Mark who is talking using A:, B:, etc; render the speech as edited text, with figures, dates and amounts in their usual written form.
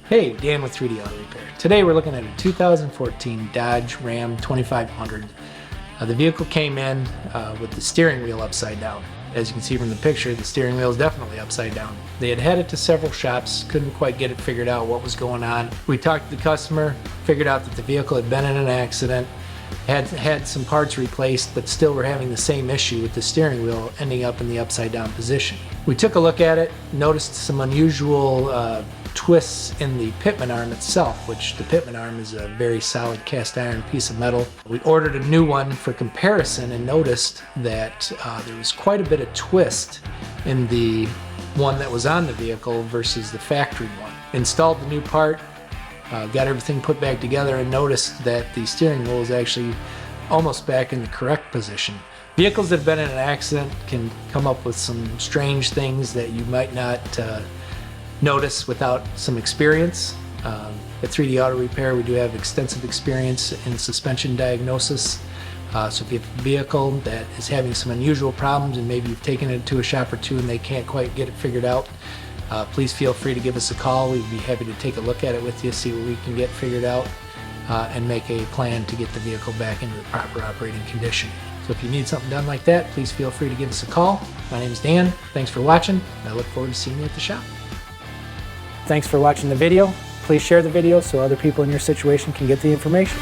A: Hey, Dan with 3D Auto Repair. Today we're looking at a 2014 Dodge Ram 2500. The vehicle came in with the steering wheel upside down. As you can see from the picture, the steering wheel is definitely upside down. They had had it to several shops, couldn't quite get it figured out what was going on. We talked to the customer, figured out that the vehicle had been in an accident, had some parts replaced, but still were having the same issue with the steering wheel ending up in the upside down position. We took a look at it, noticed some unusual twists in the pitman arm itself, which the pitman arm is a very solid cast iron piece of metal. We ordered a new one for comparison and noticed that there was quite a bit of twist in the one that was on the vehicle versus the factory one. Installed the new part, got everything put back together, and noticed that the steering wheel is actually almost back in the correct position. Vehicles that have been in an accident can come up with some strange things that you might not notice without some experience. At 3D Auto Repair, we do have extensive experience in suspension diagnosis. So if you have a vehicle that is having some unusual problems and maybe you've taken it to a shop or two and they can't quite get it figured out, please feel free to give us a call. We'd be happy to take a look at it with you, see what we can get figured out, and make a plan to get the vehicle back into the proper operating condition. So if you need something done like that, please feel free to give us a call. My name is Dan. Thanks for watching. I look forward to seeing you at the shop. Thanks for watching the video. Please share the video so other people in your situation can get the information.